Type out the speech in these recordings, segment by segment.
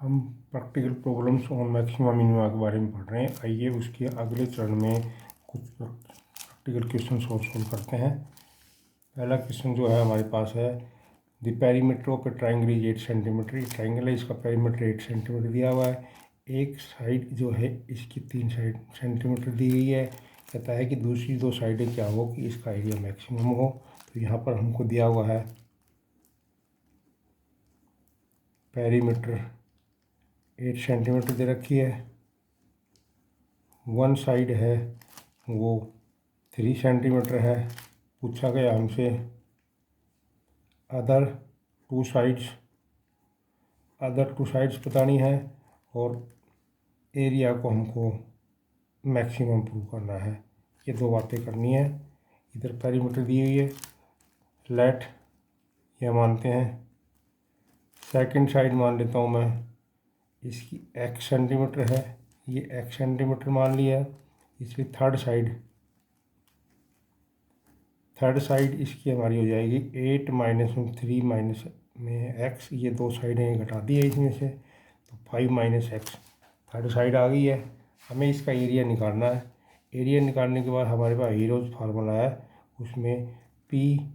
हम practical problems on maximum minima के बारे में पढ़ रहे हैं। आइए उसके अगले चरण में कुछ प्रैक्टिकल क्वेश्चन सोल्व करते हैं। पहला क्वेश्चन जो है हमारे पास है, the perimeter of A triangle is 8 centimetre. ये ट्राइंगल है, इसका पेरीमीटर 8 सेंटीमीटर दिया हुआ है। एक साइड जो है इसकी 3 सेंटीमीटर दी गई है। कहता है कि दूसरी 2 साइडें क्या हो कि इसका एरिया मैक्सिमम हो। तो यहाँ पर हमको दिया हुआ है पेरीमीटर 8 सेंटीमीटर दे रखी है। वन साइड है वो 3 सेंटीमीटर है। पूछा गया हमसे अदर टू साइड्स बतानी है और एरिया को हमको मैक्सिमम प्रूव करना है। ये 2 बातें करनी है। इधर पेरीमीटर दी हुई है, लेट ये मानते हैं। सेकंड साइड मान लेता हूँ मैं, इसकी x सेंटीमीटर है, ये x सेंटीमीटर मान लिया। इसलिए थर्ड साइड इसकी हमारी हो जाएगी 8 माइनस 3 माइनस में x। ये 2 साइडें घटा दी है इसमें से, तो 5 माइनस x थर्ड साइड आ गई है। हमें इसका एरिया निकालना है। एरिया निकालने के बाद हमारे पास हीरोज फार्मूला है, उसमें पी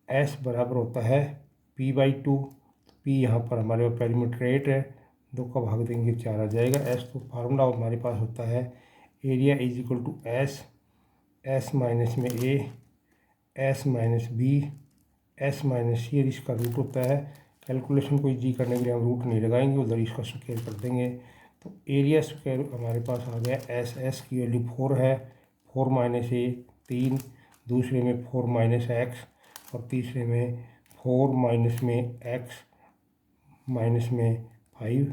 एस बराबर होता है p/2। पी यहाँ पर हमारे पास पेरीमीटर 8 है, 2 का भाग देंगे 4 आ जाएगा। एस तो फार्मूला हमारे पास होता है area is equal to s minus में a, s minus b, s minus c, इसका रूट होता है। कैलकुलेशन को इजी करने के लिए हम रूट नहीं लगाएंगे, उधर इसका स्क्वायर कर देंगे। तो एरिया स्क्वायर हमारे पास आ गया एस की वैल्यू 4 है। 4 माइनस ए 3, दूसरे में 4 माइनस एक्स और तीसरे में 4 माइनस में एक्स माइनस में 5।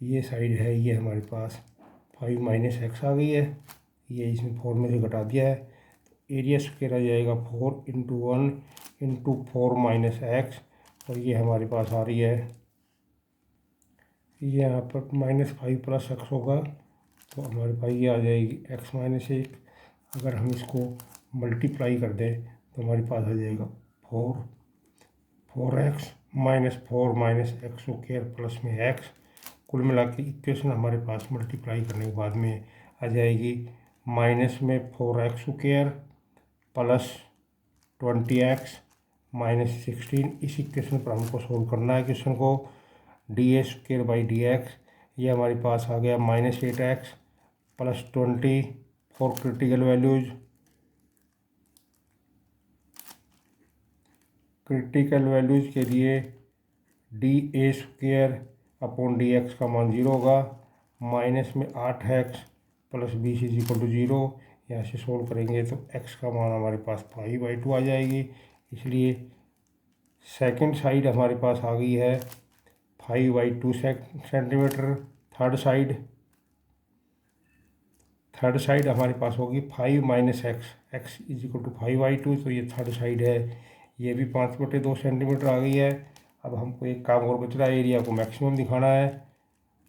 ये साइड है, ये हमारे पास 5 माइनस एक्स आ गई है। ये इसमें 4 में से घटा दिया है, तो एरिया स्क्वायर आ जाएगा 4 इंटू 1 इंटू 4 माइनस एक्स। और ये हमारे पास आ रही है, ये यहाँ पर -5 प्लस एक्स होगा, तो हमारे पास ये आ जाएगी x माइनस 1। अगर हम इसको मल्टीप्लाई कर दें तो हमारे पास आ जाएगा 4x minus 4 minus x square plus में x। कुल मिला के इक्वेशन हमारे पास मल्टीप्लाई करने के बाद में आ जाएगी माइनस में 4x square plus 20x minus 16। इस इक्वेशन पर हमको सोल्व करना है क्वेश्चन को। ds²/dx ये हमारे पास आ गया -8x plus 20 for critical values के लिए dA² का मान 0 होगा। माइनस में 8x plus 20 is equal to 0। यहाँ से सोल्व करेंगे तो x का मान हमारे पास 5/2 आ जाएगी। इसलिए सेकंड साइड हमारे पास आ गई है 5/2 सेंटीमीटर। थर्ड साइड हमारे पास होगी 5 minus X is equal to 5/2। तो ये थर्ड साइड है, ये भी 5/2 सेंटीमीटर आ गई है। अब हमको एक काम और बच रहा है, एरिया को मैक्सिमम दिखाना है।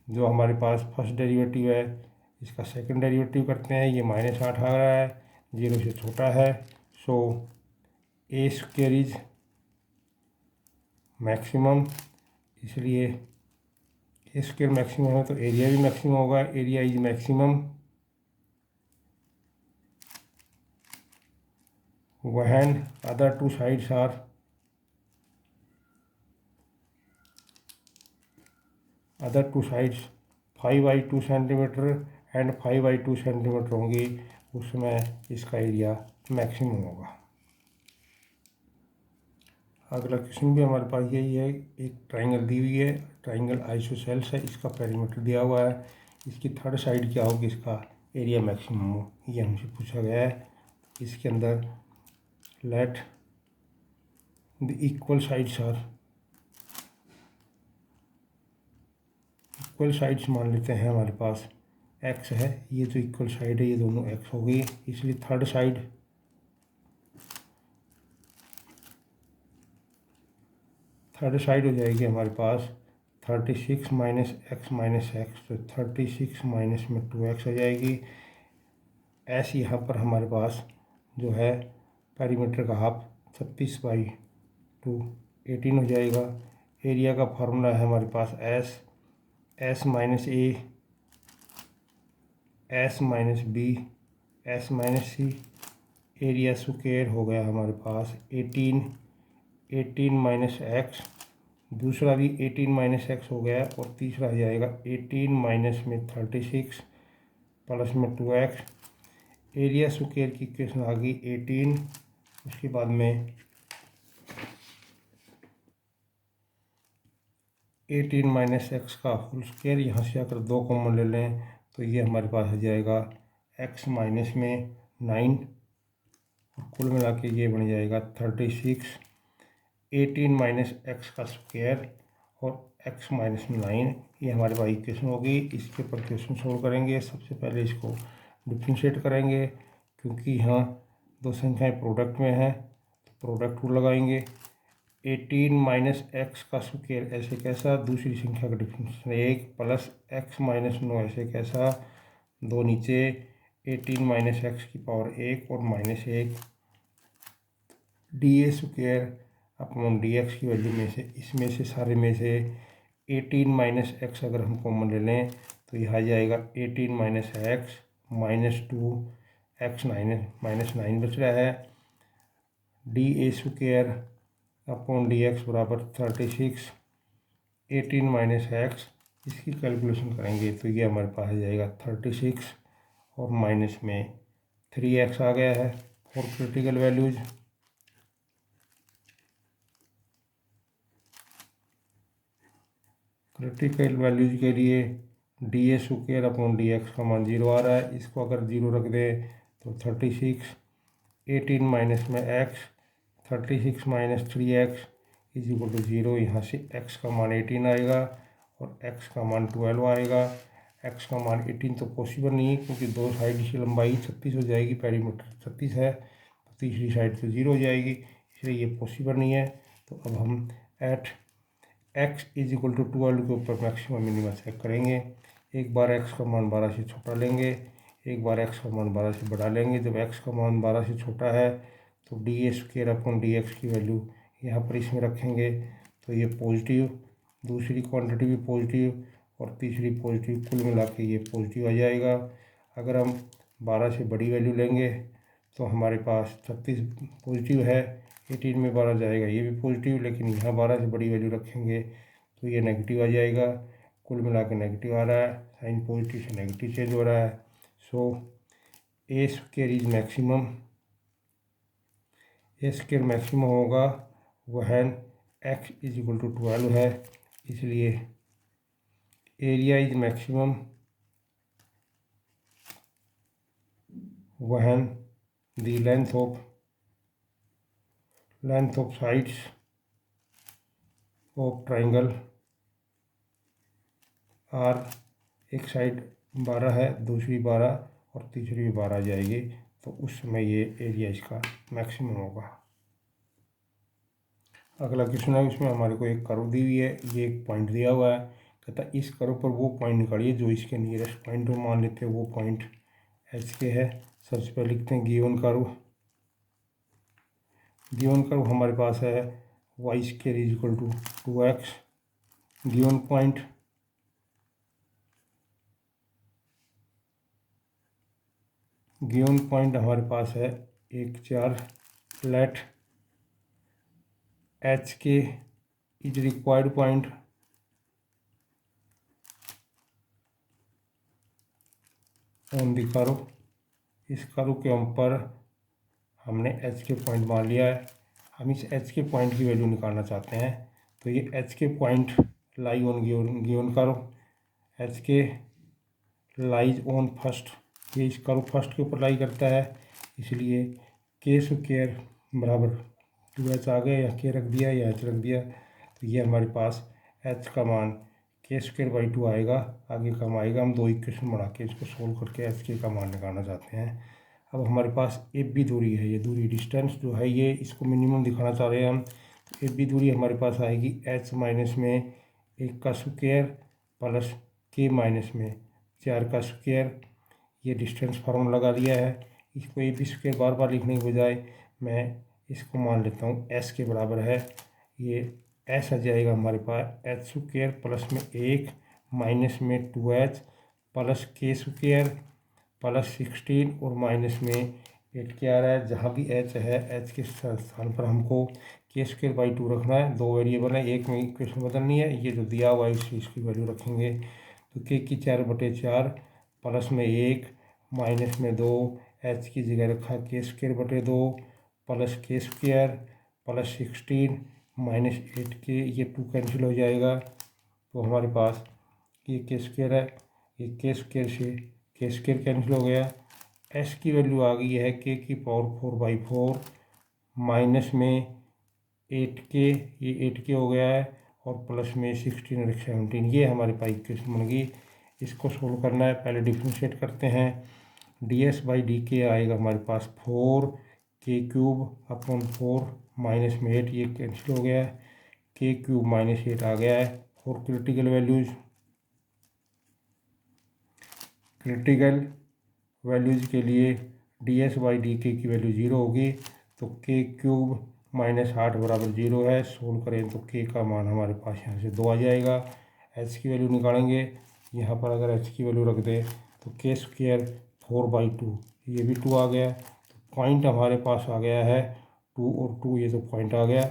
जो हमारे पास फर्स्ट डेरिवेटिव है इसका सेकंड डेरिवेटिव करते हैं। ये -8 आ रहा है, 0 से छोटा है, सो a² इज मैक्सिमम। इसलिए a² मैक्सिमम है तो एरिया भी मैक्सिमम होगा। Area is maximum when other two sides are 5/2 centimetre and 5/2 centimetre होंगी, उसमें इसका एरिया मैक्सिमम होगा। अगला क्वेश्चन भी हमारे पास यही है। एक ट्राइंगल दी हुई है, ट्राइंगल आइसोसेल्स है, इसका पेरीमीटर दिया हुआ है। इसकी थर्ड साइड क्या होगी, इसका एरिया मैक्सिमम हो, ये हमसे पूछा गया है। इसके अंदर लेट द इक्वल साइड्स मान लेते हैं। हमारे पास x है, ये जो इक्वल साइड है ये दोनों x हो गई। इसलिए थर्ड साइड हो जाएगी हमारे पास 36 माइनस एक्स माइनस एक्स, तो 36 माइनस में 2x आ जाएगी। s यहाँ पर हमारे पास जो है पेरीमीटर का हाफ 36/2 18 हो जाएगा। एरिया का फार्मूला है हमारे पास s minus a, s minus b, s minus c. Area square हो गया हमारे पास 18 माइनस एक्स, दूसरा भी 18 माइनस एक्स हो गया, और तीसरा आ जाएगा 18 माइनस में 36 प्लस में 2x। एरिया स्क्वायर की इक्वेशन आ गई 18, उसके बाद में 18 माइनस एक्स का होल स्क्वायर, यहाँ से अगर 2 कॉमन ले लें तो ये हमारे पास आ जाएगा x माइनस में 9, और कुल मिला के ये बन जाएगा 36। 18 माइनस एक्स का स्क्वायर और x माइनस 9, ये हमारे पास इक्वेशन होगी। इसके ऊपर क्वेश्चन सोल्व करेंगे। सबसे पहले इसको डिफ्रेंशिएट करेंगे, क्योंकि यहाँ दो संख्याएं प्रोडक्ट में हैं तो प्रोडक्ट रूल लगाएंगे। 18 माइनस एक्स का स्क्वायर ऐसे कैसा, दूसरी संख्या का डिफरेंशिएशन 1 प्लस x माइनस 9 ऐसे कैसा, दो नीचे 18 माइनस एक्स की पावर 1 और minus 1, D A square upon D x की वैल्यू में से, इसमें से सारे में से 18 माइनस एक्स अगर हम कॉमन ले लें तो यह आ जाएगा 18 minus x minus 2 x, minus 9 बच रहा है। D A square upon D x बराबर 36, 18 माइनस एक्स, इसकी कैलकुलेशन करेंगे तो ये हमारे पास आ जाएगा 36 और माइनस में 3x आ गया है। और क्रिटिकल वैल्यूज, क्रिटिकल वैल्यूज के लिए D A square upon D x का मान 0 आ रहा है, इसको अगर 0 रख दें तो 36, 18 माइनस में x, 36 minus 3x is equal to 0। यहाँ से x का मान 18 आएगा और x का मान 12 आएगा। x का मान 18 तो पॉसिबल नहीं है, क्योंकि दो साइड की लंबाई 36 हो जाएगी, पेरीमीटर 36 है, तो तीसरी साइड तो 0 हो जाएगी, इसलिए ये पॉसिबल नहीं है। तो अब हम at x is equal to 12 के ऊपर मैक्सिमम मिनिमम चेक करेंगे। एक बार x का मान 12 से छोटा लेंगे, एक बार x का मान 12 से बड़ा लेंगे। जब x का मान 12 से छोटा है तो D A square upon D x की वैल्यू यहाँ पर इसमें रखेंगे तो ये पॉजिटिव, दूसरी क्वांटिटी भी पॉजिटिव और तीसरी पॉजिटिव, कुल मिला के ये पॉजिटिव आ जाएगा। अगर हम 12 से बड़ी वैल्यू लेंगे तो हमारे पास 36 पॉजिटिव है, 18 में 12 जाएगा, ये भी पॉजिटिव, लेकिन यहाँ 12 से बड़ी वैल्यू रखेंगे तो ये नेगेटिव आ जाएगा। कुल मिला के नेगेटिव आ रहा है, साइन पॉजिटिव से नेगेटिव चेंज हो रहा है। So a square is maximum, a square maximum होगा when x is equal to 12 है, इसलिए area is maximum when the length of sides of triangle are, एक साइड 12 है, दूसरी 12 और तीसरी भी 12 आ जाएगी, तो उस समय ये एरिया इसका मैक्सिमम होगा। अगला क्वेश्चन है, इसमें हमारे को एक कर्व दी हुई है, ये एक पॉइंट दिया हुआ है, कहता इस कर्व पर वो पॉइंट निकालिए जो इसके नियरेस्ट पॉइंट, मान लेते हैं वो पॉइंट एच के है। सबसे पहले लिखते हैं गिवन कर्व। गिवन कर्व हमारे पास है Y square is equal to 2x। Given point हमारे पास है एक 4 फ्लैट, H K is required point on the curve. इस कर्व के ऊपर हमने एच के पॉइंट मान लिया है। हम इस एच के पॉइंट की वैल्यू निकालना चाहते हैं, तो ये एच के point lie on given curve. H के लाइज ऑन फर्स्ट, ये इस कर्व फर्स्ट के ऊपर लाई करता है, इसलिए के स्क्वायर बराबर 2h आ गया, या के रख दिया या एच रख दिया, तो ये हमारे पास एच का मान के स्क्वायर बाई 2 आएगा। आगे कम आएगा, हम दो इक्वेशन बना के इसको सोल्व करके एच के का मान निकालना चाहते हैं। अब हमारे पास एफ बी दूरी है, ये दूरी डिस्टेंस जो है ये इसको मिनिमम दिखाना चाह रहे हैं हम, तो एफ बी दूरी हमारे पास आएगी एच माइनस में 1 का स्क्वायर प्लस के माइनस में 4 का स्क्वायर। ये डिस्टेंस फार्मूला लगा लिया है, इसको ए बी स्क्वायर बार बार लिखने के बजाय मैं इसको मान लेता हूँ एस के बराबर है, ये एस आ जाएगा हमारे पास एच स्क्वायर प्लस में 1 माइनस में 2h प्लस के स्क्वायर प्लस 16 और माइनस में 8 क्या आ रहा है। जहाँ भी एच है एच के स्थान पर हमको के स्क्वायर बाई 2 रखना है। दो वेरिएबल है, एक में इक्वेशन बदलनी है। ये जो दिया हुआ है इसकी वैल्यू रखेंगे तो के की 4/4 प्लस में 1 माइनस में 2 एच की जगह रखा के स्क्वायर बटे 2 प्लस के स्क्वायर प्लस 16 माइनस 8 के, ये 2 कैंसिल हो जाएगा तो हमारे पास ये के स्क्वायर है, ये के स्क्वायर से के स्क्वायर कैंसिल हो गया। एस की वैल्यू आ गई है के की पावर 4/4 माइनस में 8 के, ये 8 के हो गया है और प्लस में 16 और 17, ये हमारे पास इक्वेशन बन गई। इसको सोल्व करना है, पहले डिफ्रेंशिएट करते हैं। ds/dk आएगा हमारे पास 4k³ माइनस में 8, ये कैंसिल हो गया है। k³ माइनस 8 आ गया है। और क्रिटिकल वैल्यूज़ के लिए ds/dk की वैल्यू 0 होगी तो k³ माइनस 8 बराबर 0 है। सोल्व करें तो k का मान हमारे पास यहाँ से 2 आ जाएगा। h की वैल्यू निकालेंगे, यहाँ पर अगर h की वैल्यू रख दें तो k स्क्वायर 4/2, ये भी 2 आ गया। तो पॉइंट हमारे पास आ गया है 2 और 2, ये तो पॉइंट आ गया।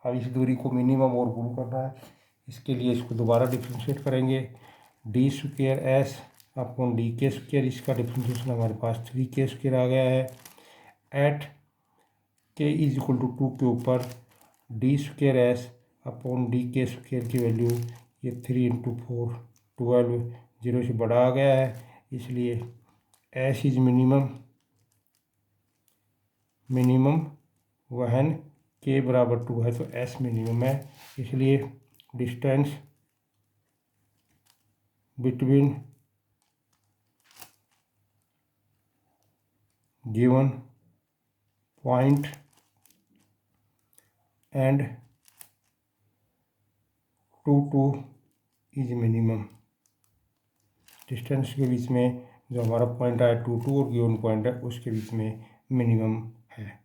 अब इस दूरी को मिनिमम और प्रूव करना है। इसके लिए इसको दोबारा डिफ्रेंशिएट करेंगे। d² अपॉन dk², इसका डिफ्रेंशिएशन हमारे पास 3k² आ गया है। एट k = 2 के ऊपर d² अपॉन dk² की वैल्यू ये 3 × 4 12, 0 से बड़ा आ गया है, इसलिए एस इज मिनिमम वहन k बराबर 2 है तो एस मिनिमम है। इसलिए distance between given point and 2 is minimum. Distance के बीच में जो हमारा पॉइंट आया 2 और गिवन पॉइंट है उसके बीच में मिनिमम है।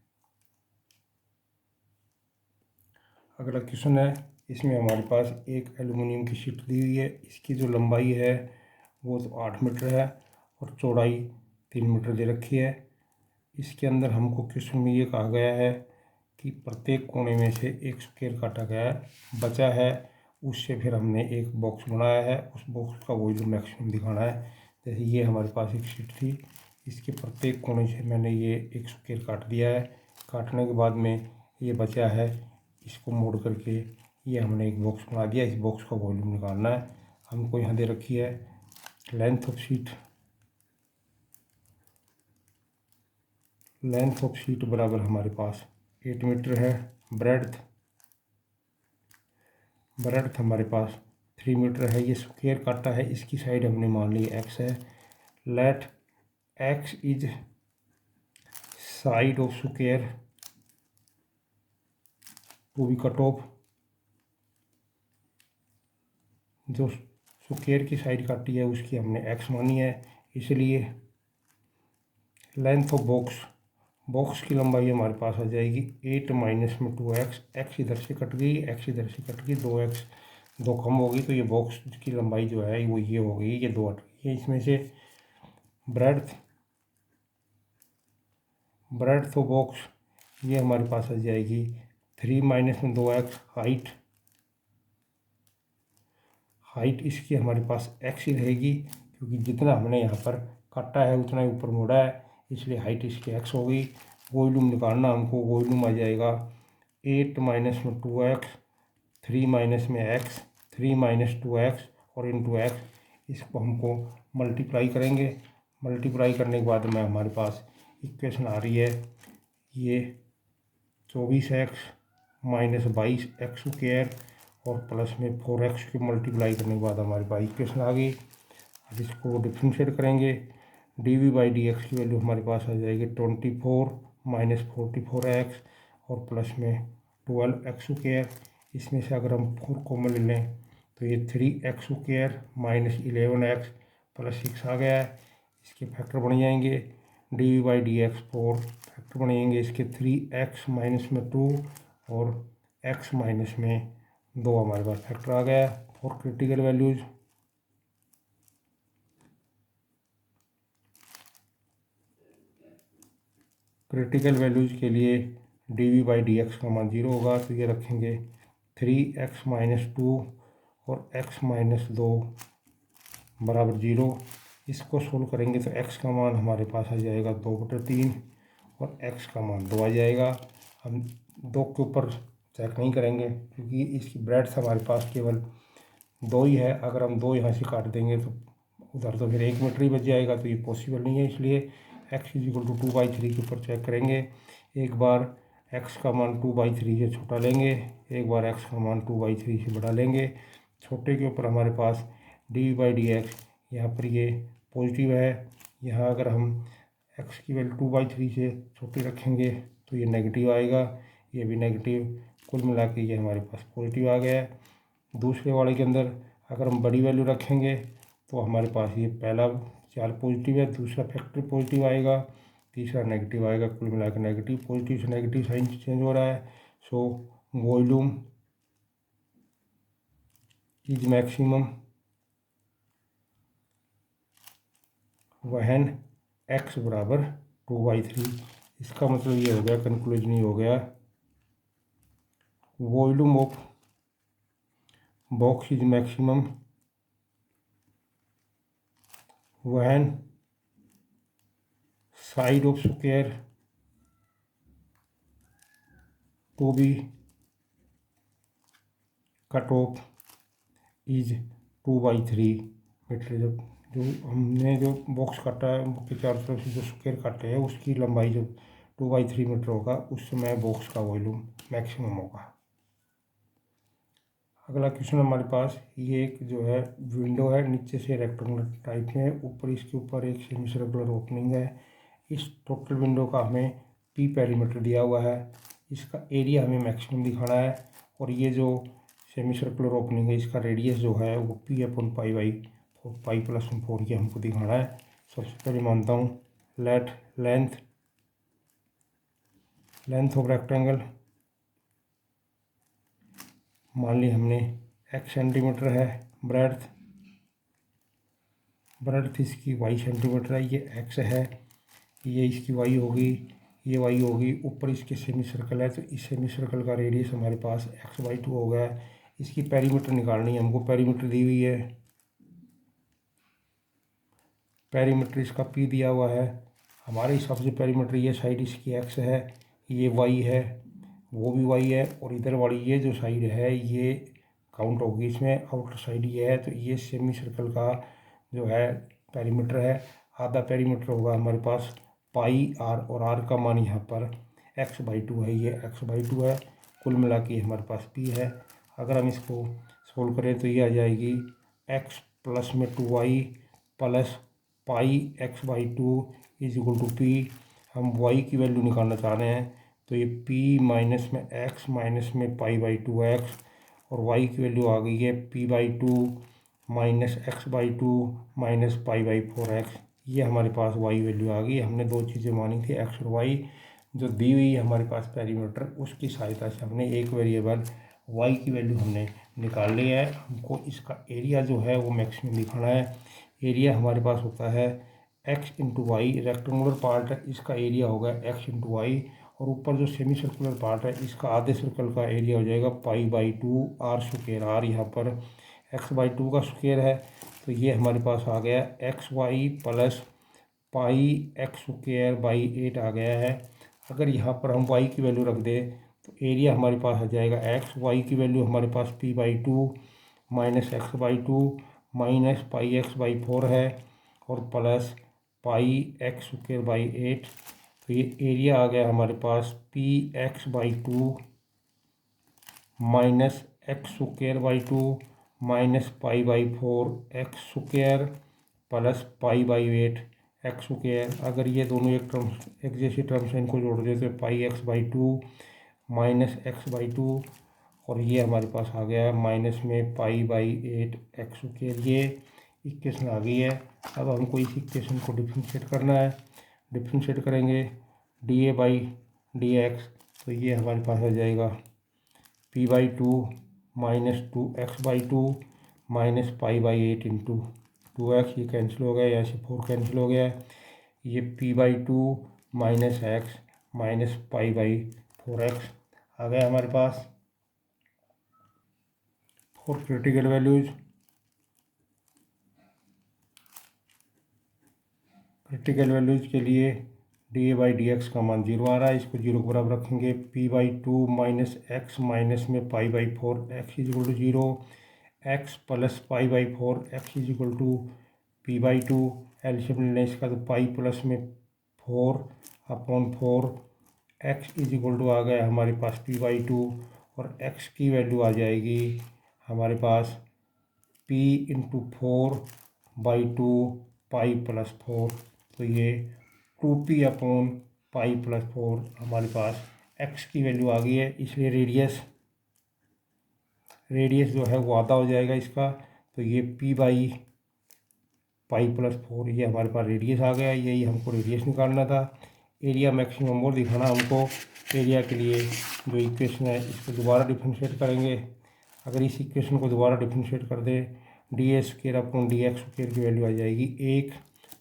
अगला क्वेश्चन है, इसमें हमारे पास एक एल्युमिनियम की शीट दी हुई है। इसकी जो लंबाई है वो तो 8 मीटर है और चौड़ाई 3 मीटर दे रखी है। इसके अंदर हमको क्वेश्चन में ये कहा गया है कि प्रत्येक कोने में से एक स्क्वायर काटा गया है, बचा है, उससे फिर हमने एक बॉक्स बनाया है, उस बॉक्स का वॉल्यूम मैक्सिमम दिखाना है। जैसे ये हमारे पास एक शीट थी, इसके प्रत्येक कोने से मैंने ये एक स्क्वायर काट दिया है। काटने के बाद में ये बचा है, इसको मोड़ करके ये हमने एक बॉक्स बना दिया। इस बॉक्स का वॉल्यूम निकालना है। हमको यहाँ दे रखी है लेंथ ऑफ शीट बराबर हमारे पास 8 मीटर है। ब्रेड्थ हमारे पास 3 मीटर है। ये स्क्वायर काटा है, इसकी साइड हमने मान ली x है। Let x is side of square to be cut off. जो स्क्वायर की साइड काटी है उसकी हमने x मानी है, इसलिए लेंथ ऑफ बॉक्स की लंबाई हमारे पास आ जाएगी 8 माइनस में 2x। x इधर से कट गई, x इधर से कट गई, 2x 2 कम होगी तो ये बॉक्स की लंबाई जो है वो ये हो गई, ये 2 हट गई है इसमें से। ब्रेड्थ ऑफ बॉक्स ये हमारे पास आ जाएगी 3 माइनस में 2x। हाइट इसकी हमारे पास x ही रहेगी, क्योंकि जितना हमने यहाँ पर काटा है उतना ही ऊपर मोड़ा है, इसलिए हाइट इसकी x हो गई। वॉल्यूम निकालना हमको, वॉल्यूम आ जाएगा 8 माइनस में 2x, 3 माइनस में x, 3 माइनस 2x और इंटू x। इसको हमको मल्टीप्लाई करेंगे। मल्टीप्लाई करने के बाद में हमारे पास इक्वेशन आ रही है ये 24x माइनस 22x² और प्लस में 4x की मल्टीप्लाई करने के बाद हमारे पास इक्वेशन आ गई। अब इसको डिफ्रेंशिएट करेंगे। dv/dx की वैल्यू हमारे पास आ जाएगी 24 माइनस 44x और प्लस में 12x²। इसमें से अगर हम 4 कॉमन ले लें तो ये 3x² माइनस 11x प्लस 6 आ गया है। इसके फैक्टर बन जाएंगे dv/dx 4 फैक्टर बन जाएंगे इसके 3x माइनस में 2 और x माइनस में 2 हमारे पास फैक्टर आ गया। फॉर क्रिटिकल वैल्यूज के लिए dv/dx का मान 0 होगा, तो ये रखेंगे 3x-2 और x-2 बराबर 0। इसको सोल्व करेंगे तो x का मान हमारे पास आ जाएगा 2/3 और x का मान 2 आ जाएगा। हम 2 के ऊपर चेक नहीं करेंगे क्योंकि इसकी ब्रेड्थ हमारे पास केवल 2 ही है। अगर हम 2 यहाँ से काट देंगे तो उधर तो फिर 1 मीटर ही बच जाएगा, तो ये पॉसिबल नहीं है। इसलिए x = 2/3 के ऊपर चेक करेंगे। एक बार x का मान 2/3 से छोटा लेंगे, एक बार x का मान 2/3 से बड़ा लेंगे। छोटे के ऊपर हमारे पास dv/dx यहाँ पर ये पॉजिटिव है। यहाँ अगर हम x की वैल्यू 2/3 से छोटी रखेंगे तो ये नेगेटिव आएगा, ये भी नेगेटिव। कुल मिला के ये हमारे पास पॉजिटिव आ गया है। दूसरे वाले के अंदर अगर हम बड़ी वैल्यू रखेंगे तो हमारे पास ये पहला चार पॉजिटिव है, दूसरा फैक्टर पॉजिटिव आएगा, तीसरा नेगेटिव आएगा। कुल मिला के नेगेटिव पॉजिटिव से नेगेटिव साइन चेंज हो रहा है। सो वॉल्यूम इज मैक्सिमम वहन x बराबर 2/3। इसका मतलब ये हो गया, कंक्लूजन ये हो गया, volume of box is maximum when side of square to be cut off is 2/3 metre. जो हमने जो बॉक्स काटा है के चारों तरफ से जो स्क्वायर काटे हैं उसकी लंबाई जो 2/3 मीटर होगा उस समय बॉक्स का वॉल्यूम मैक्सिमम होगा। अगला क्वेश्चन हमारे पास, ये एक जो है विंडो है, नीचे से रेक्टेंगुलर टाइप में, ऊपर इसके ऊपर एक सेमी सर्कुलर ओपनिंग है। इस टोटल विंडो का हमें पी पेरीमीटर दिया हुआ है, इसका एरिया हमें मैक्सिमम दिखाना है। और ये जो सेमी सर्कुलर ओपनिंग है इसका रेडियस जो है वो p/π/4 ये हमको दिखाना है। सबसे पहले मानता हूँ लेट लेंथ ऑफ रेक्टेंगल मान ली हमने x सेंटीमीटर है, ब्रेड्थ इसकी y सेंटीमीटर है, ये x है, ये इसकी y होगी, ये y होगी। ऊपर इसके सेमी सर्कल है तो इस सेमी सर्कल का रेडियस हमारे पास x/2 हो गया है। इसकी पेरीमीटर निकालनी है हमको, पेरीमीटर दी हुई है, पेरीमीटर इसका p दिया हुआ है। हमारे हिसाब से पेरीमीटर ये साइड इसकी x है, ये y है, वो भी y है, और इधर वाली ये जो साइड है ये काउंट होगी इसमें, आउटर साइड ये है। तो ये सेमी सर्कल का जो है पेरीमीटर है। आधा पेरीमीटर होगा हमारे पास πr, और r का मान यहाँ पर x/2 है, ये x/2 है। कुल मिला के हमारे पास p है। अगर हम इसको सोल्व करें तो ये आ जाएगी x प्लस में 2y प्लस πx/2 = p। हम y की वैल्यू निकालना चाह रहे हैं तो ये p माइनस में x माइनस में π/2x, और y की वैल्यू आ गई है p/2 minus x/2 minus π/4x। ये हमारे पास y वैल्यू आ गई। हमने दो चीज़ें मानी थी, x और y, जो दी हुई है हमारे पास पेरीमीटर, उसकी सहायता से हमने एक वेरिएबल y की वैल्यू हमने निकाल ली है। हमको इसका एरिया जो है वो मैक्सिमम दिखाना है। एरिया हमारे पास होता है x × y, रेक्टेंगुलर पार्ट है इसका एरिया होगा x × y, और ऊपर जो सेमी सर्कुलर पार्ट है इसका आधे सर्कल का एरिया हो जाएगा π/2 r²। r यहाँ पर x/2 का स्क्वायर है, तो ये हमारे पास आ गया xy प्लस πx² आ गया है। अगर यहाँ पर हम y की वैल्यू रख दें तो एरिया हमारे पास आ जाएगा x, y की वैल्यू हमारे पास p/2 minus x/2 minus πx/4 है, और प्लस πx²/8। तो ये एरिया आ गया हमारे पास px/2 minus x² minus π/4 plus π/8 x²। अगर ये दोनों एक जैसी टर्म्स हैं, इनको जोड़ देते तो πx/2 माइनस x/2, और ये हमारे पास आ गया माइनस में π/8 x²। ये इक्वेशन आ गई है। अब हमको इस इक्वेशन को डिफ्रेंशिएट करना है। डिफ्रेंशिएट करेंगे dA/dx, तो ये हमारे पास आ जाएगा p/2 -2x/2 minus π/8 into 2x, ये कैंसिल हो गया, यहाँ से 4 कैंसिल हो गया, ये p/2 minus x minus π/4x आ गया हमारे पास। For critical values, critical values के लिए dA/dx का मान 0 आ रहा है, इसको 0 के बराबर रखेंगे। p/2 माइनस x माइनस में π/4 x is equal to 0, x plus π/4 x is equal to p/2, LCM लेना इसका तो पाई प्लस में 4/4 x इज इक्वल टू आ गया हमारे पास p/2, और x की वैल्यू आ जाएगी हमारे पास p इंटू 4/2 पाई प्लस 4, तो ये 2p/π+4 हमारे पास x की वैल्यू आ गई है। इसलिए रेडियस जो है वो आधा हो जाएगा इसका, तो ये p/π+4 ये हमारे पास रेडियस आ गया। यही हमको रेडियस निकालना था। एरिया मैक्सिमम और दिखाना हमको। एरिया के लिए जो इक्वेशन है इसको दोबारा डिफरेंशिएट करेंगे। अगर इस इक्वेशन को दोबारा डिफरेंशिएट कर दें, dA² /dx² की वैल्यू आ जाएगी 1,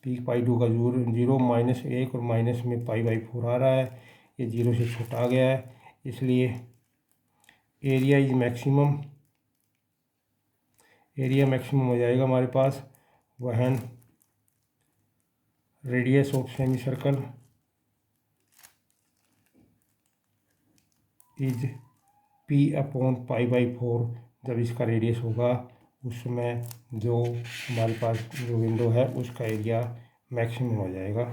p/2 का 0 -1 और माइनस में π/4 आ रहा है, ये 0 से छोटा आ गया है, इसलिए area is maximum. Area maximum हो जाएगा हमारे पास वहन radius of semi circle is p/π/4। जब इसका रेडियस होगा उस समय जो हमारे पास जो विंडो है उसका एरिया मैक्सिमम हो जाएगा।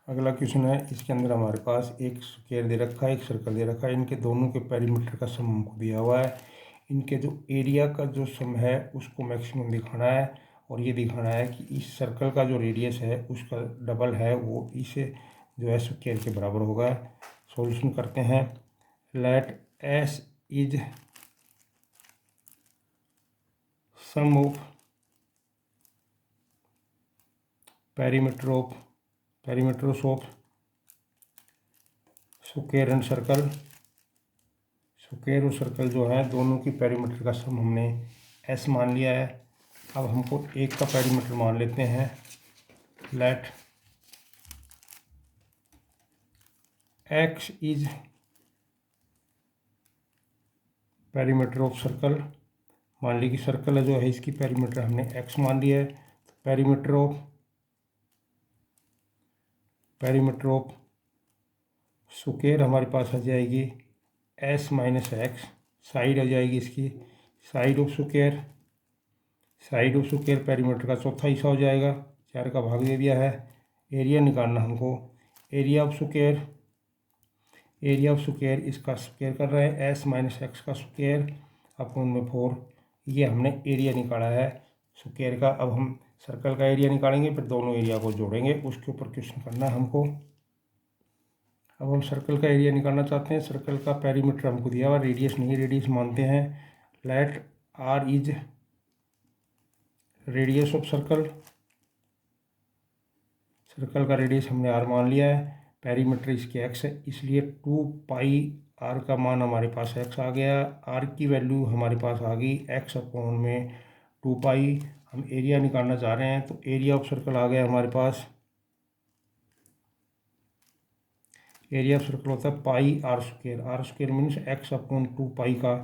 अगला क्वेश्चन है, इसके अंदर हमारे पास एक स्क्वायर दे रखा है, एक सर्कल दे रखा है, इनके दोनों के पेरीमीटर का सम हमको दिया हुआ है। इनके जो एरिया का जो सम है उसको मैक्सिमम दिखाना है, और ये दिखाना है कि इस सर्कल का जो रेडियस है उसका डबल है वो इस जो है स्क्वायर के बराबर होगा। सॉल्यूशन करते हैं। Let S is sum of perimeters of square and circle. Square और सर्कल जो है दोनों की पेरीमीटर का सम हमने s मान लिया है। अब हमको एक का पेरीमीटर मान लेते हैं। Let x is perimeter of circle. मान ली कि सर्कल जो है इसकी पेरीमीटर हमने x मान लिया है, तो पेरीमीटर ऑफ स्क्वायर हमारे पास आ जाएगी s माइनस एक्स। साइड आ जाएगी इसकी side of square. Side of square perimeter का चौथा हिस्सा हो जाएगा, 4 का भाग दे दिया है। एरिया निकालना हमको। एरिया ऑफ स्क्वायर इसका स्क्वायर कर रहे हैं, s माइनस एक्स का स्क्वायर अपॉन में 4। ये हमने एरिया निकाला है स्क्वायर का। अब हम सर्कल का एरिया निकालेंगे, फिर दोनों एरिया को जोड़ेंगे, उसके ऊपर क्वेश्चन करना है हमको। अब हम सर्कल का एरिया निकालना चाहते हैं। सर्कल का पेरीमीटर हमको दिया हुआ, रेडियस नहीं, रेडियस मानते हैं। Let r is radius of circle. Circle का रेडियस हमने r मान लिया है, पेरीमीटर इसके x है, इसलिए 2πr का मान हमारे पास x आ गया। r की वैल्यू हमारे पास आ गई x अपॉन में 2π। हम एरिया निकालना चाह रहे हैं, तो एरिया ऑफ सर्कल आ गया हमारे पास। एरिया ऑफ सर्कल होता है πr²। r² means x upon 2π का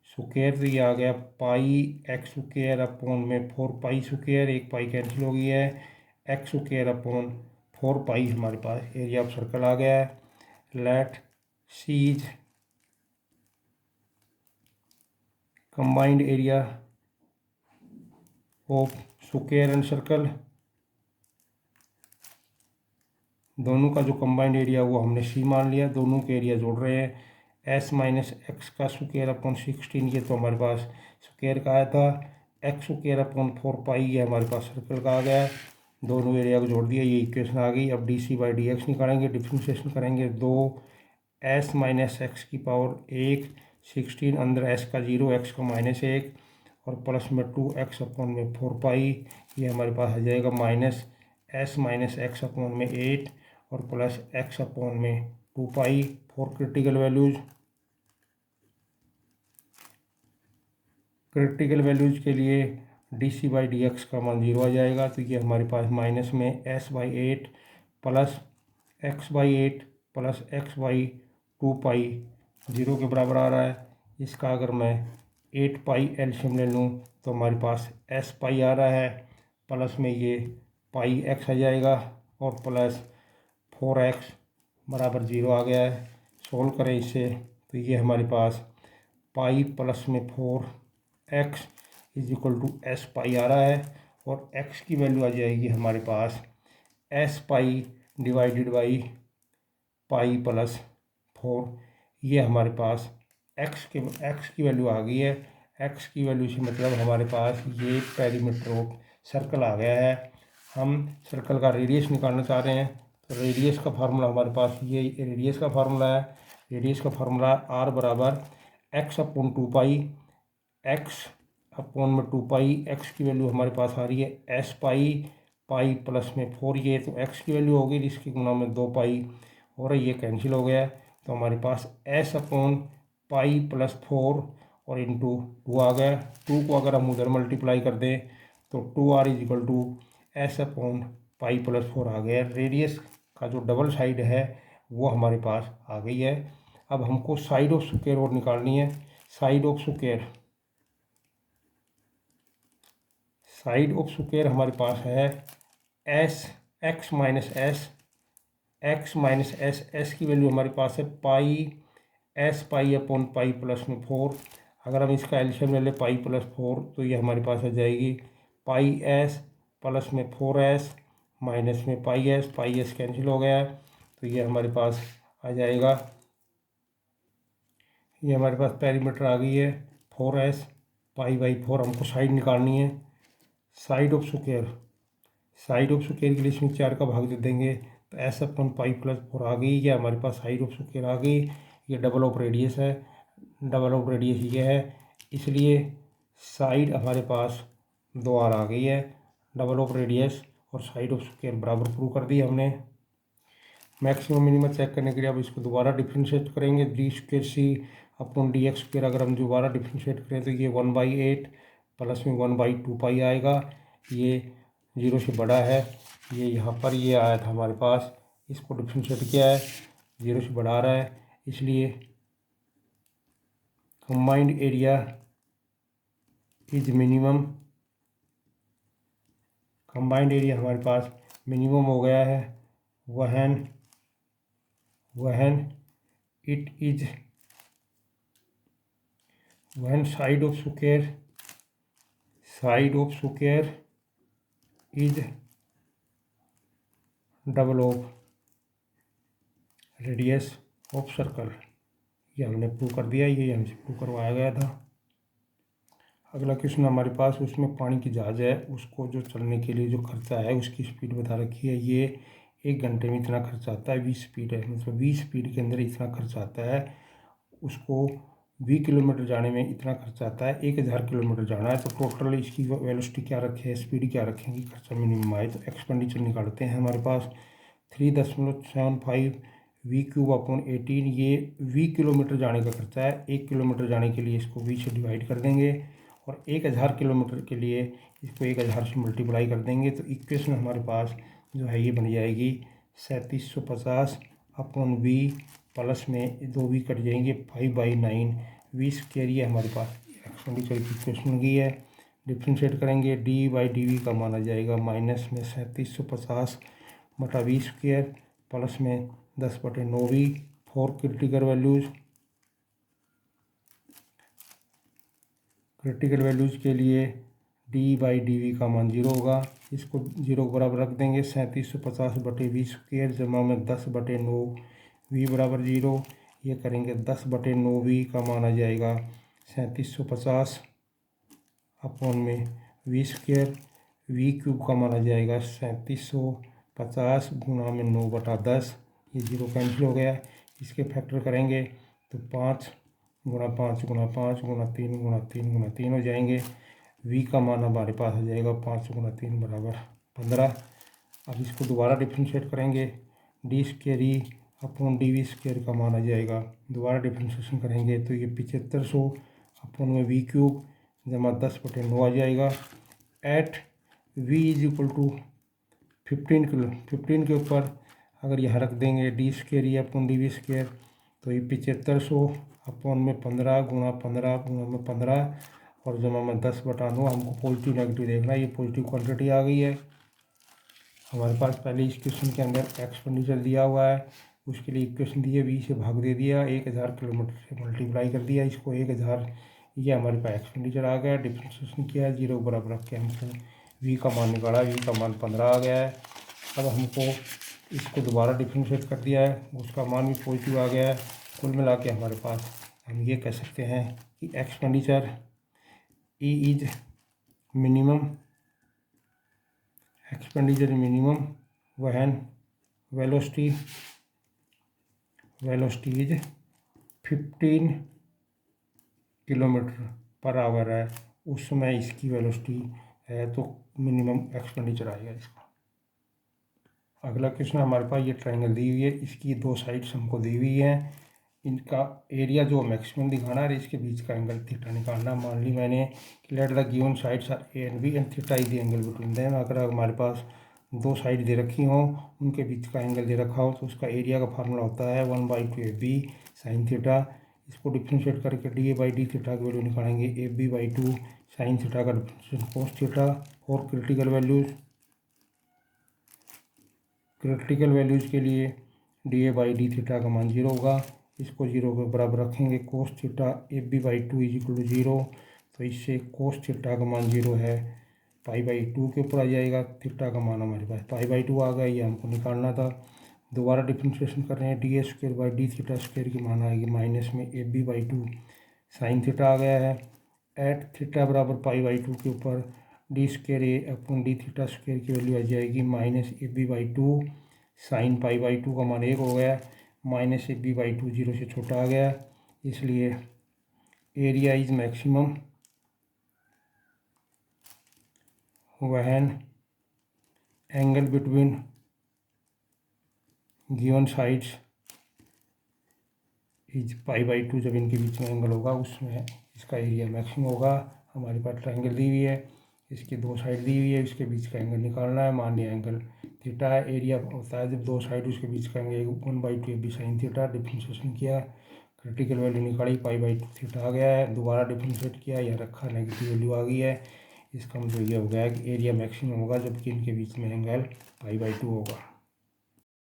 स्क्वायर, तो ये आ गया πx² अपॉन में 4π²। एक पाई कैंसिल हो गई है, x² अपॉन 4π हमारे पास एरिया ऑफ सर्कल आ गया है। Let see is combined area of square and circle. दोनों का जो कंबाइंड एरिया वो हमने सी मान लिया, दोनों के एरिया जोड़ रहे हैं। s माइनस एक्स का स्क्वायर अपॉन 16, ये तो हमारे पास स्क्वायर का आया था। x² अपॉन 4π ये हमारे पास सर्कल का आ गया। दोनों एरिया को जोड़ दिया, ये इक्वेशन आ गई। अब dc/dx निकालेंगे, डिफ्रेंशिएशन करेंगे। 2s माइनस एक्स की पावर 1, 16 अंदर s का 0, x का -1 और प्लस में 2x अपॉन में 4π। ये हमारे पास आ जाएगा minus s minus x upon में 8 और प्लस x अपॉन में 2π। For critical values, critical values के लिए d c by d x का मान 0 आ जाएगा। तो ये हमारे पास माइनस में s by 8 plus x by 8 plus x by 2 pi 0 के बराबर आ रहा है। इसका अगर मैं 8 पाई एलसीएम ले लूँ तो हमारे पास एस पाई आ रहा है, प्लस में ये पाई एक्स आ जाएगा और प्लस 4x बराबर 0 आ गया है। सोल्व करें इससे तो ये हमारे पास पाई प्लस में 4x is equal to s pi आ रहा है और x की वैल्यू आ जाएगी हमारे पास s pi divided by pi plus 4। ये हमारे पास x की वैल्यू आ गई है। x की वैल्यू से मतलब हमारे पास ये पेरीमीटर ऑफ सर्कल आ गया है। हम सर्कल का रेडियस निकालना चाह रहे हैं तो रेडियस का फार्मूला हमारे पास ये रेडियस का फार्मूला है। रेडियस का फार्मूला r बराबर x अपॉन 2 पाई, x अपॉन में 2 पाई, x की वैल्यू हमारे पास आ रही है एस पाई, पाई प्लस में 4 ये तो x की वैल्यू होगी जिसकी गुना में 2 पाई और ये कैंसिल हो गया। तो हमारे पास s अपॉन पाई प्लस 4 और इंटू 2 आ गया। 2 को अगर हम उधर मल्टीप्लाई कर दें तो 2r is equal to S upon pi plus 4 आ गया। रेडियस का जो डबल साइड है वो हमारे पास आ गई है। अब हमको साइड ऑफ स्क्वायर और निकालनी है। साइड ऑफ स्क्वायर हमारे पास है s x minus s, s की वैल्यू हमारे पास है pi s pi upon pi plus में 4। अगर हम इसका एलसीएम ले लें पाई प्लस 4 तो ये हमारे पास आ जाएगी पाई एस प्लस में 4s माइनस में पाई एस कैंसिल हो गया है। तो ये हमारे पास आ जाएगा, ये हमारे पास पेरीमीटर आ गई है 4s पाई बाई 4। हमको साइड निकालनी है। साइड ऑफ स्क्वायर के लिए इसमें 4 का भाग दे देंगे तो एस अपन पाई प्लस 4 आ गई। ये हमारे पास साइड ऑफ स्क्वायर आ गई। ये डबल ऑफ रेडियस है, डबल ऑफ रेडियस ये है, इसलिए साइड हमारे पास 2r आ गई है। डबल ऑफ रेडियस और साइड ऑफ स्क्वायर बराबर प्रूव कर दी हमने। मैक्सिमम मिनिमम चेक करने के लिए अब इसको दोबारा डिफ्रेंशिएट करेंगे। डी स्क्वायर सी अपॉन डी एक्स स्क्वायर अगर हम दोबारा डिफ्रेंशिएट करें तो ये 1/8 प्लस में 1/2 पाई आएगा। ये 0 से बड़ा है, ये यहाँ पर ये आया था हमारे पास, इसको डिफ्रेंशिएट किया है 0 से बड़ा आ रहा है, इसलिए combined area is minimum. Combined area हमारे पास मिनिमम हो गया है when it is when side of square is double of radius of circle। ये हमने प्रूव कर दिया, ये हमसे प्रूव करवाया गया था। अगला क्वेश्चन हमारे पास, उसमें पानी की जहाज़ है, उसको जो चलने के लिए जो खर्चा है उसकी स्पीड बता रखी है। ये 1 घंटे में इतना खर्चा आता है, 20 स्पीड है, मतलब 20 स्पीड के अंदर इतना खर्चा आता है। उसको 20 किलोमीटर जाने में इतना खर्चा आता है, 1000 किलोमीटर जाना है। तो टोटल इसकी वेलोसिटी क्या रखे है, स्पीड क्या रखेंगे, खर्चा मिनिमम आए। तो एक्सपेंडिचर निकालते हैं। हमारे पास 3.75 वी क्यूब अपॉन 18, ये 20 किलोमीटर जाने का खर्चा है। 1 किलोमीटर जाने के लिए इसको 20 से डिवाइड कर देंगे और 1000 किलोमीटर के लिए इसको 1000 से मल्टीप्लाई कर देंगे। तो इक्वेशन हमारे पास जो है ये बन जाएगी 3750 अपॉन वी प्लस में 2 वी कट जाएंगे 5/9 वी स्क्वायर। ये हमारे पास एक्सपेंडिचर की इक्वेशन की है। डिफ्रेंशिएट करेंगे, डी बाई डी वी का मान आ जाएगा माइनस में 3750 बटा वी स्क्वायर प्लस में 10/9 वी। फॉर क्रिटिकल वैल्यूज़ के लिए डी बाई डी वी का मान 0 होगा। इसको 0 के बराबर रख देंगे। 3750 बटे वी स्क्वायर जमा में 10/9 वी बराबर 0। ये करेंगे 10/9 वी का मान आ जाएगा 3750 अपॉन में वी स्क्वायर। वी क्यूब का मान आ जाएगा 3750 गुना में 9/10। ये 0 कैंसिल हो गया। इसके फैक्टर करेंगे तो 5 गुना 5 गुना 5 गुना 3 गुना 3 गुना 3 हो जाएंगे। वी का मान हमारे पास आ जाएगा 5 गुना 3 बराबर 15। अब इसको दोबारा डिफ्रेंशिएट करेंगे। D square E upon D V square का मान आ जाएगा, दोबारा डिफ्रेंशिएशन करेंगे तो ये 7500 अपॉन में वी क्यूब जमा 10/9 आ जाएगा। At v is equal to 15 के ऊपर अगर यहाँ रख देंगे डी स्क्र या अपन डी वी स्क्र, तो ये 7500 अपॉन में 15 गुणा 15 गुणा में 15 और जमा में 10/9। हमको पॉजिटिव नेगेटिव देखना है। ये पॉजिटिव क्वांटिटी आ गई है हमारे पास। पहले इस क्वेश्चन के अंदर एक्सपेंडिचर दिया हुआ है, उसके लिए इक्वेशन दी है, 20 से भाग दे दिया, 1000 किलोमीटर से मल्टीप्लाई कर दिया इसको 1000। ये हमारे पास एक्सपेंडिचर आ गया। डिफ्रेंशिएशन किया है, 0 बराबर रख के हमको v का मान निकाला, v का मान 15 आ गया है। अब हमको इसको दोबारा डिफ्रेंशिएट कर दिया है, उसका मान भी पॉजिटिव आ गया है। कुल मिला के हमारे पास हम ये कह सकते हैं कि expenditure e is minimum, expenditure minimum when velocity is 15 kilometre per hour है। उस समय इसकी वेलोसिटी है तो मिनिमम एक्सपेंडिचर आएगा इसका। अगला क्वेश्चन हमारे पास ये ट्रायंगल दी हुई है, इसकी दो साइड्स हमको दी हुई हैं, इनका एरिया जो मैक्सिमम दिखाना है इसके बीच का एंगल थीटा निकालना। मान ली मैंने let the given sides are A and B and theta is the angle between them. अगर हमारे पास दो साइड दे रखी हों, उनके बीच का एंगल दे रखा हो, तो उसका एरिया का फार्मूला होता है 1/2 AB साइन थीटा। इसको डिफ्रेंशिएट करके DA/D थीटा की वैल्यू निकालेंगे, AB/2 साइन थीटा का डिफ्रेंशिएशन कोस थीटा। और क्रिटिकल वैल्यूज़ के लिए DA/D थीटा का मान 0 होगा। इसको 0 के बराबर रखेंगे। Cos theta AB/2 is equal to 0, तो इससे कोस थीटा का मान 0 है, π/2 के ऊपर आ जाएगा। थीटा का मान हमारे पास π/2 आ गया, ये हमको निकालना था। दोबारा डिफ्रेंशिएशन कर रहे हैं, DA² थीटा स्क्वायर की मान आएगी माइनस में AB/2 साइन थीटा आ गया है। एट थीटा बराबर π/2 के ऊपर D² थीटा स्क्वायर की वैल्यू आ जाएगी माइनस AB/2 साइन π/2 का मान 1 हो गया, माइनस AB/2 0 से छोटा आ गया, इसलिए area is maximum when angle between given sides is π/2। जब इनके बीच में एंगल होगा उसमें इसका एरिया मैक्सिमम होगा। हमारे पास ट्रायंगल दी हुई है, इसकी दो साइड दी हुई है, इसके बीच का एंगल निकालना है। मान लिया एंगल थीटा है, एरिया होता है जब दो साइड उसके बीच का angle 1/2 AB sine theta. Differentiation किया, क्रिटिकल वैल्यू निकाली, π/2 थीटा आ गया है। दोबारा डिफ्रेंशिएट किया, यह रखा, नेगेटिव वैल्यू आ गई है। इसका मतलब ये हो गया कि एरिया मैक्सिमम होगा जबकि इनके बीच में एंगल π/2 होगा।